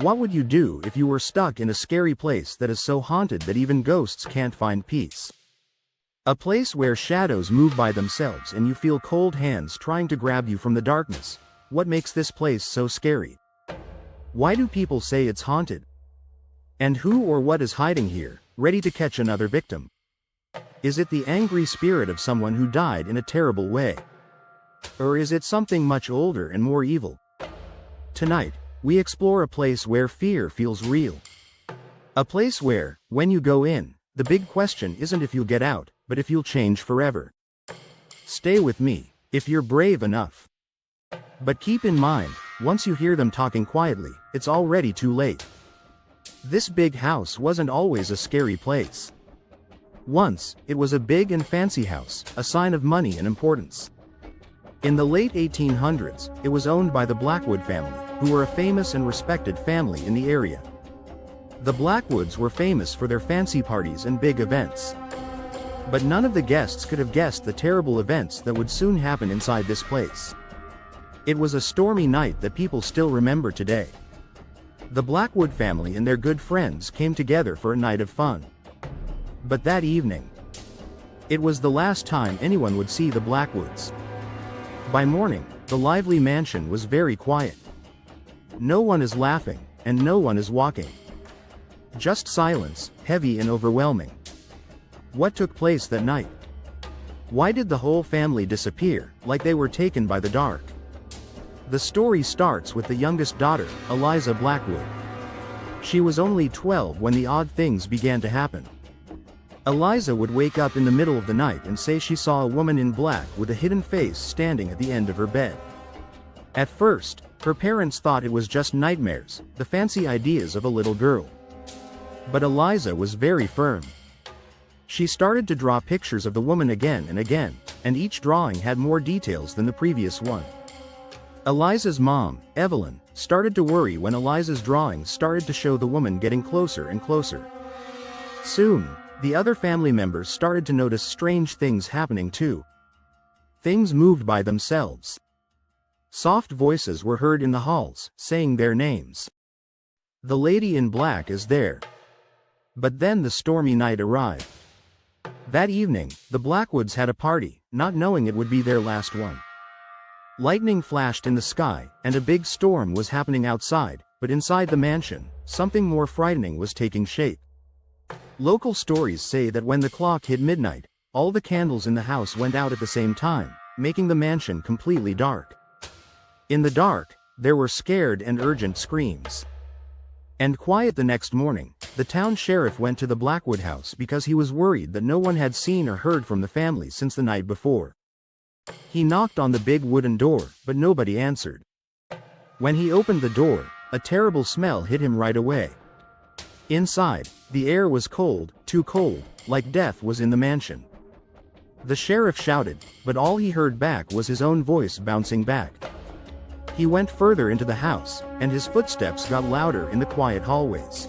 What would you do if you were stuck in a scary place that is so haunted that even ghosts can't find peace? A place where shadows move by themselves and you feel cold hands trying to grab you from the darkness. What makes this place so scary? Why do people say it's haunted? And who or what is hiding here, ready to catch another victim? Is it the angry spirit of someone who died in a terrible way? Or is it something much older and more evil? Tonight, we explore a place where fear feels real. A place where, when you go in, the big question isn't if you'll get out, but if you'll change forever. Stay with me, if you're brave enough. But keep in mind, once you hear them talking quietly, it's already too late. This big house wasn't always a scary place. Once, it was a big and fancy house, a sign of money and importance. In the late 1800s, it was owned by the Blackwood family, who were a famous and respected family in the area. The Blackwoods were famous for their fancy parties and big events. But none of the guests could have guessed the terrible events that would soon happen inside this place. It was a stormy night that people still remember today. The Blackwood family and their good friends came together for a night of fun. But that evening, it was the last time anyone would see the Blackwoods. By morning, the lively mansion was very quiet. No one is laughing, and no one is walking. Just silence, heavy and overwhelming. What took place that night? Why did the whole family disappear, like they were taken by the dark? The story starts with the youngest daughter, Eliza Blackwood. She was only 12 when the odd things began to happen. Eliza would wake up in the middle of the night and say she saw a woman in black with a hidden face standing at the end of her bed. At first, her parents thought it was just nightmares, the fancy ideas of a little girl. But Eliza was very firm. She started to draw pictures of the woman again and again, and each drawing had more details than the previous one. Eliza's mom, Evelyn, started to worry when Eliza's drawings started to show the woman getting closer and closer. Soon, the other family members started to notice strange things happening too. Things moved by themselves. Soft voices were heard in the halls, saying their names. The lady in black is there. But then the stormy night arrived. That evening, the Blackwoods had a party, not knowing it would be their last one. Lightning flashed in the sky, and a big storm was happening outside, but inside the mansion, something more frightening was taking shape. Local stories say that when the clock hit midnight, all the candles in the house went out at the same time, making the mansion completely dark. In the dark, there were scared and urgent screams. And quiet the next morning, the town sheriff went to the Blackwood house because he was worried that no one had seen or heard from the family since the night before. He knocked on the big wooden door, but nobody answered. When he opened the door, a terrible smell hit him right away. Inside, the air was cold, too cold, like death was in the mansion. The sheriff shouted, but all he heard back was his own voice bouncing back. He went further into the house, and his footsteps got louder in the quiet hallways.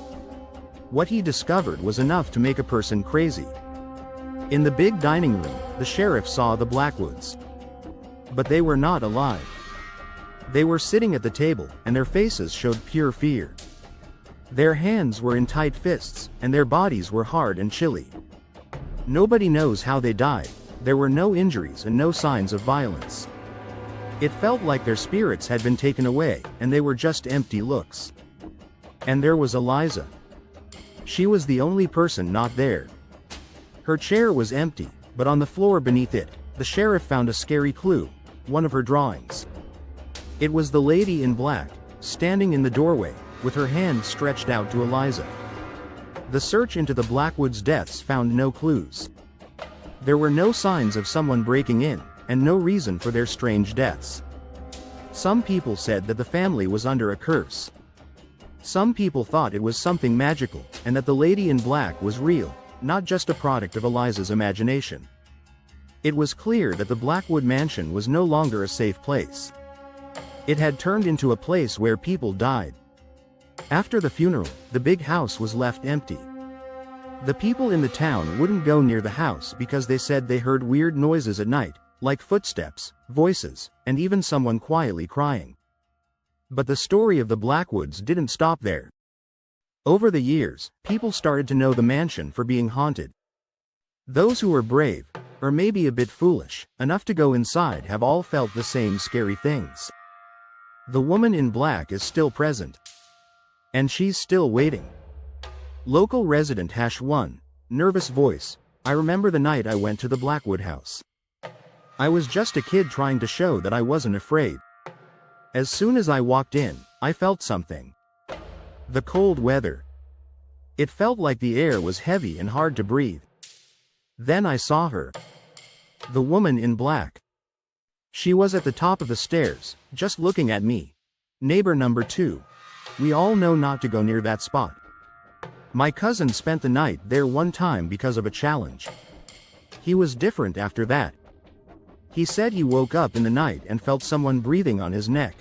What he discovered was enough to make a person crazy. In the big dining room, the sheriff saw the Blackwoods. But they were not alive. They were sitting at the table, and their faces showed pure fear. Their hands were in tight fists, and their bodies were hard and chilly. Nobody knows how they died. There were no injuries and no signs of violence. It felt like their spirits had been taken away, and they were just empty looks. And there was Eliza. She was the only person not there. Her chair was empty, but on the floor beneath it, the sheriff found a scary clue, one of her drawings. It was the lady in black, standing in the doorway, with her hand stretched out to Eliza. The search into the Blackwoods' deaths found no clues. There were no signs of someone breaking in, and no reason for their strange deaths. Some people said that the family was under a curse. Some people thought it was something magical, and that the lady in black was real, not just a product of Eliza's imagination. It was clear that the Blackwood mansion was no longer a safe place. It had turned into a place where people died. After the funeral, the big house was left empty. The people in the town wouldn't go near the house because they said they heard weird noises at night, like footsteps, voices, and even someone quietly crying. But the story of the Blackwoods didn't stop there. Over the years, people started to know the mansion for being haunted. Those who were brave, or maybe a bit foolish, enough to go inside have all felt the same scary things. The woman in black is still present. And she's still waiting. Local resident #1, nervous voice. I remember the night I went to the Blackwood house. I was just a kid trying to show that I wasn't afraid. As soon as I walked in, I felt something. The cold weather. It felt like the air was heavy and hard to breathe. Then I saw her. The woman in black. She was at the top of the stairs, just looking at me. Neighbor number 2. We all know not to go near that spot. My cousin spent the night there one time because of a challenge. He was different after that. He said he woke up in the night and felt someone breathing on his neck.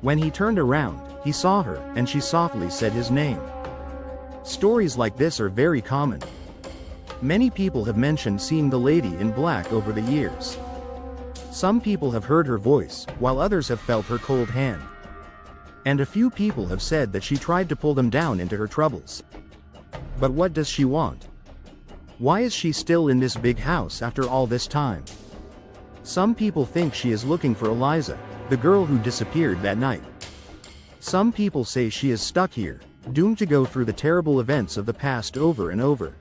When he turned around, he saw her, and she softly said his name. Stories like this are very common. Many people have mentioned seeing the lady in black over the years. Some people have heard her voice, while others have felt her cold hand. And a few people have said that she tried to pull them down into her troubles. But what does she want? Why is she still in this big house after all this time? Some people think she is looking for Eliza, the girl who disappeared that night. Some people say she is stuck here, doomed to go through the terrible events of the past over and over.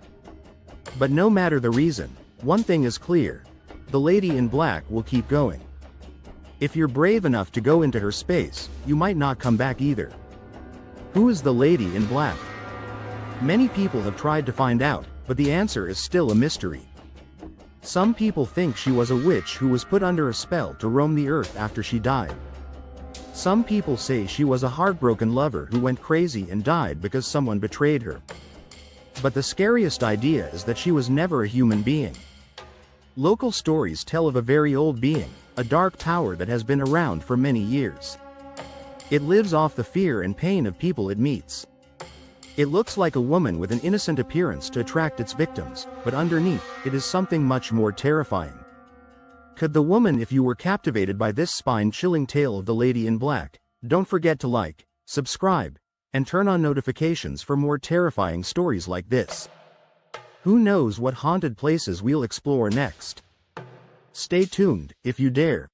But no matter the reason, one thing is clear: the lady in black will keep going. If you're brave enough to go into her space, you might not come back either. Who is the lady in black? Many people have tried to find out, but the answer is still a mystery. Some people think she was a witch who was put under a spell to roam the earth after she died. Some people say she was a heartbroken lover who went crazy and died because someone betrayed her. But the scariest idea is that she was never a human being. Local stories tell of a very old being, a dark power that has been around for many years. It lives off the fear and pain of people it meets. It looks like a woman with an innocent appearance to attract its victims, but underneath, it is something much more terrifying. Could the woman if you were captivated by this spine-chilling tale of the lady in black? Don't forget to like, subscribe, and turn on notifications for more terrifying stories like this. Who knows what haunted places we'll explore next? Stay tuned, if you dare.